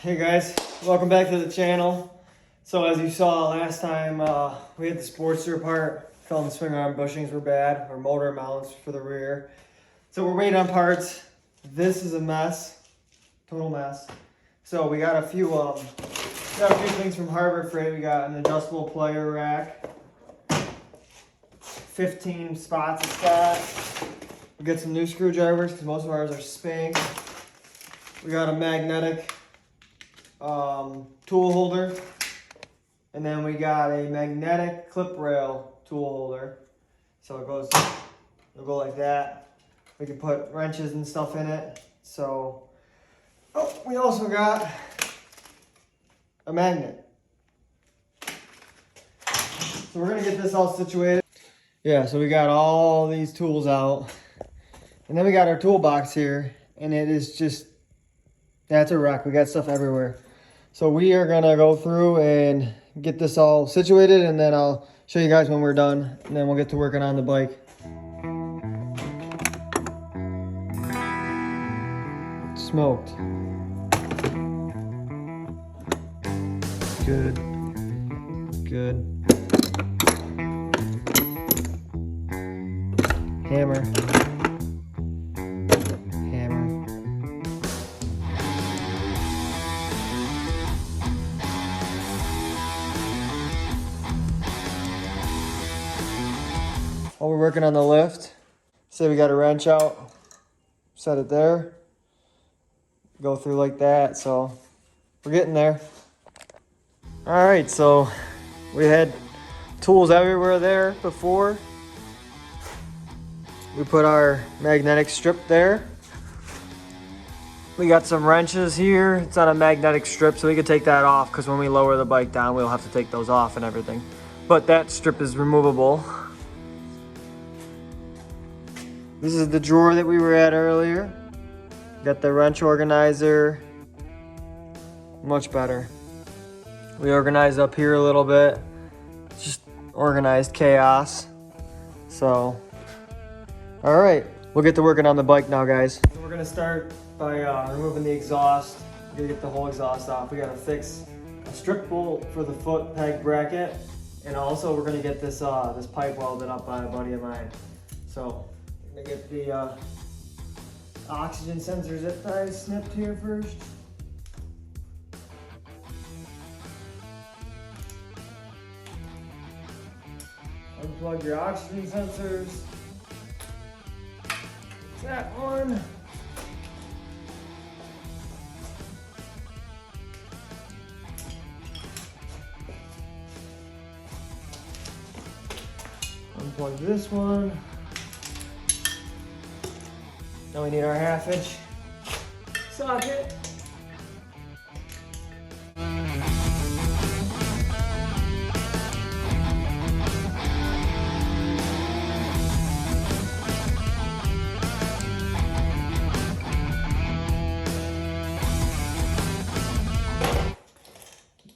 Hey guys, welcome back to the channel. So as you saw last time, we had the Sportster part. Felt the swing arm bushings were bad, or motor mounts for the rear. So we're waiting on parts. This is a mess, total mess. So we got a few things from Harbor Freight. We got an adjustable player rack, 15 spots of that. We got some new screwdrivers because most of ours are spanked. We got a magnetic tool holder, and then we got a magnetic clip rail tool holder. So it'll go like that. We can put wrenches and stuff in it. So, we also got a magnet. So we're gonna get this all situated. Yeah, so we got all these tools out, and then we got our toolbox here, and it is just, that's a wreck. We got stuff everywhere. So we are gonna go through and get this all situated, and then I'll show you guys when we're done, and then we'll get to working on the bike. Smoked. Good. Good. Hammer. While we're working on the lift, say we got a wrench out, set it there, go through like that, so we're getting there. All right, so we had tools everywhere there before. We put our magnetic strip there. We got some wrenches here. It's on a magnetic strip, so we could take that off because when we lower the bike down, we'll have to take those off and everything. But that strip is removable. This is the drawer that we were at earlier. Got the wrench organizer. Much better. We organized up here a little bit. It's just organized chaos. So, all right. We'll get to working on the bike now, guys. We're gonna start by removing the exhaust. We're gonna get the whole exhaust off. We gotta fix a strip bolt for the foot peg bracket. And also we're gonna get this this pipe welded up by a buddy of mine. So, I'm gonna get the oxygen sensor zip ties snipped here first. Unplug your oxygen sensors. That one. Unplug this one. Now we need our 1/2-inch socket.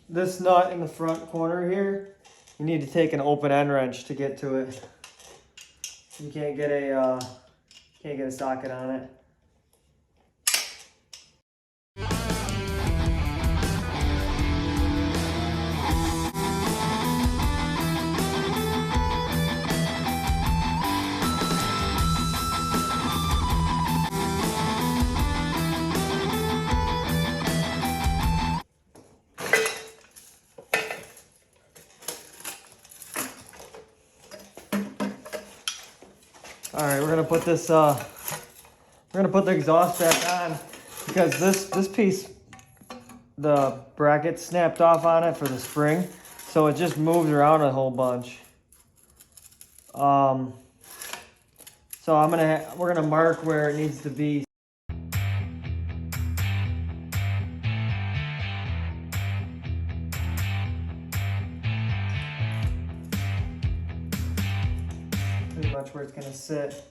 This nut in the front corner here, you need to take an open end wrench to get to it. You can't get a socket on it. All right, we're gonna put this. We're gonna put the exhaust back on because this piece, the bracket snapped off on it for the spring, so it just moves around a whole bunch. So we're gonna mark where it needs to be. Pretty much where it's gonna sit.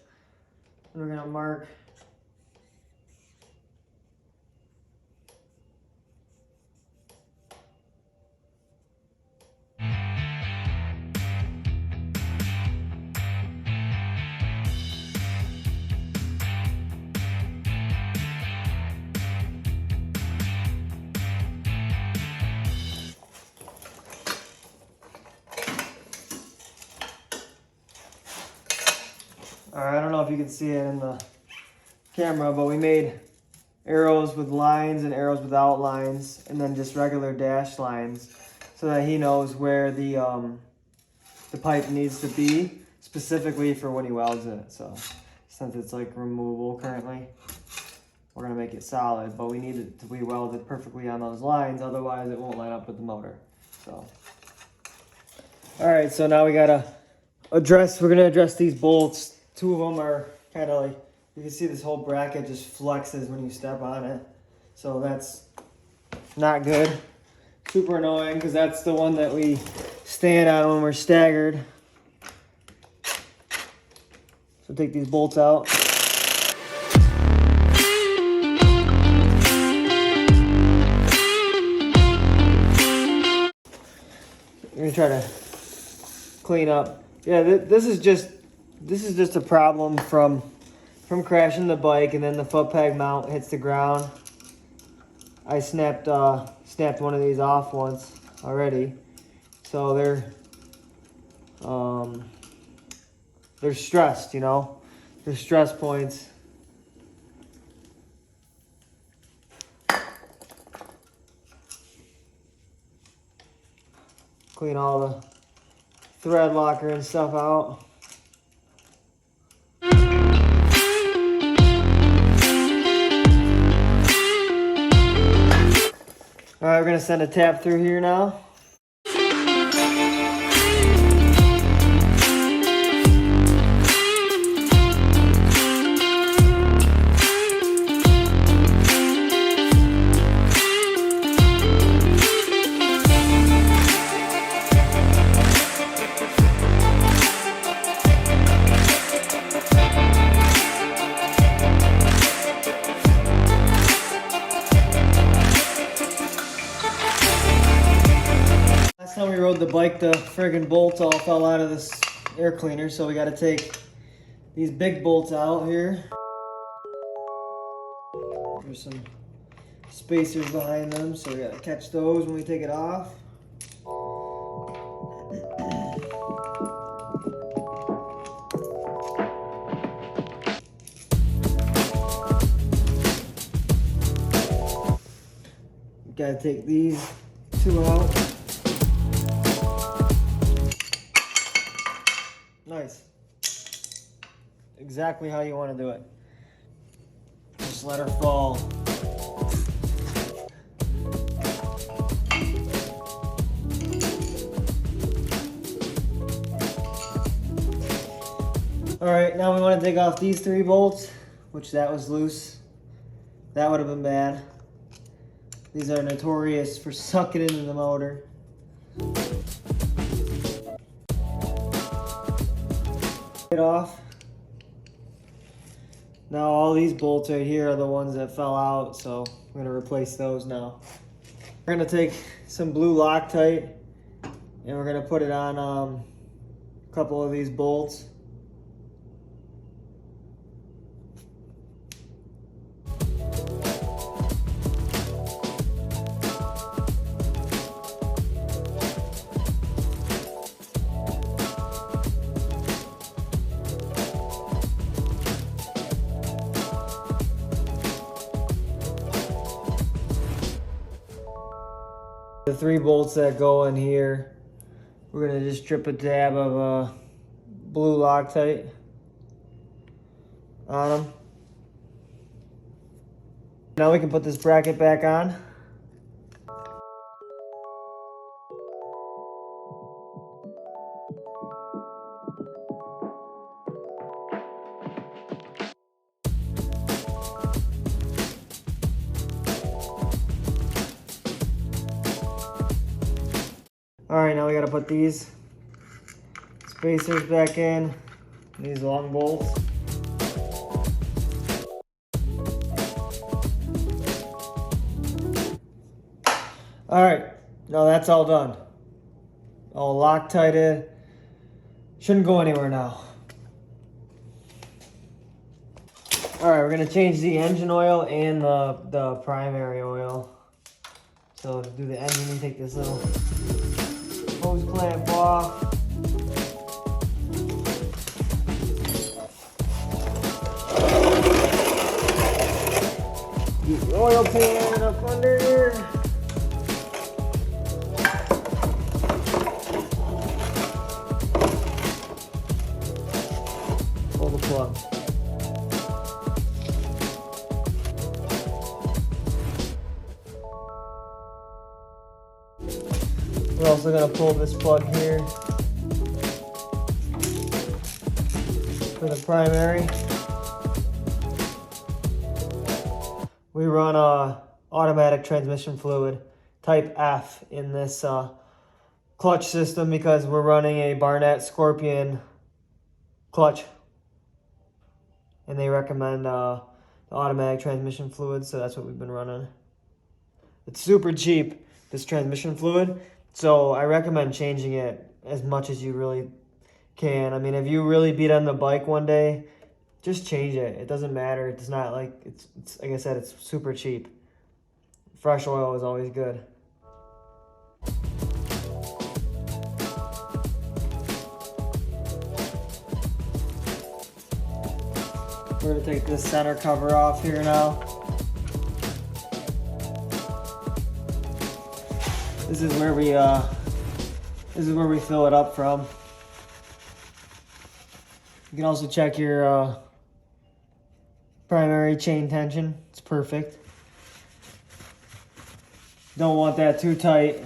And we're gonna mark Alright, I don't know if you can see it in the camera, but we made arrows with lines and arrows without lines, and then just regular dash lines, so that he knows where the pipe needs to be specifically for when he welds it. So since it's like removable currently, we're gonna make it solid, but we need it to be welded perfectly on those lines, otherwise it won't line up with the motor. So all right, so now we gotta we're gonna address these bolts. Two of them are kind of like, you can see this whole bracket just flexes when you step on it. So that's not good. Super annoying, because that's the one that we stand on when we're staggered. So take these bolts out. We're gonna try to clean up. Yeah, this is just a problem from crashing the bike, and then the foot peg mount hits the ground. I snapped one of these off once already, so they're stressed, you know. They're stress points. Clean all the thread locker and stuff out. All right, we're gonna send a tap through here now. Last time we rode the bike, the friggin' bolts all fell out of this air cleaner, so we gotta take these big bolts out here. There's some spacers behind them, so we gotta catch those when we take it off. Gotta take these two out. Nice. Exactly how you want to do it. Just let her fall. All right, now we want to take off these three bolts, which that was loose. That would have been bad. These are notorious for sucking into the motor. It off. Now all these bolts right here are the ones that fell out, so I'm gonna replace those now. We're gonna take some blue Loctite and we're gonna put it on a couple of these bolts. The three bolts that go in here, we're gonna just strip a dab of blue Loctite on them. Now we can put this bracket back on. All right, now we gotta put these spacers back in, these long bolts. All right, now that's all done. All Loctited. Shouldn't go anywhere now. All right, we're gonna change the engine oil and the primary oil. So to do the engine, you take this little hose clamp off. oil pan up under here. Pull the plug. We're also going to pull this plug here for the primary. We run automatic transmission fluid type F in this clutch system because we're running a Barnett Scorpion clutch. And they recommend the automatic transmission fluid, so that's what we've been running. It's super cheap, this transmission fluid. So I recommend changing it as much as you really can. I mean, if you really beat on the bike one day, just change it. It doesn't matter. It's not like, it's like I said, it's super cheap. Fresh oil is always good. We're gonna take this center cover off here now. This is where we fill it up from. You can also check your primary chain tension. It's perfect. Don't want that too tight.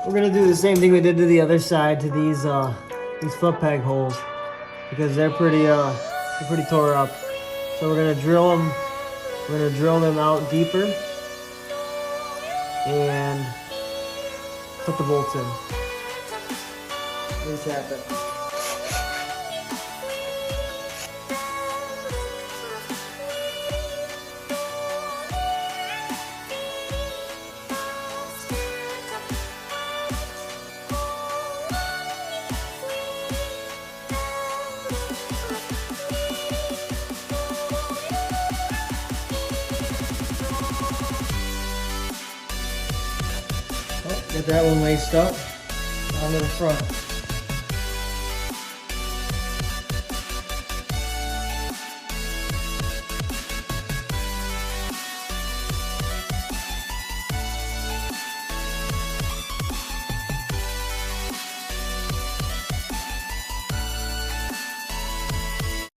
We're gonna do the same thing we did to the other side to these foot peg holes because they're pretty tore up. So we're gonna drill them. We're gonna drill them out deeper and put the bolts in. Retap it. Get that one laced up onto the front.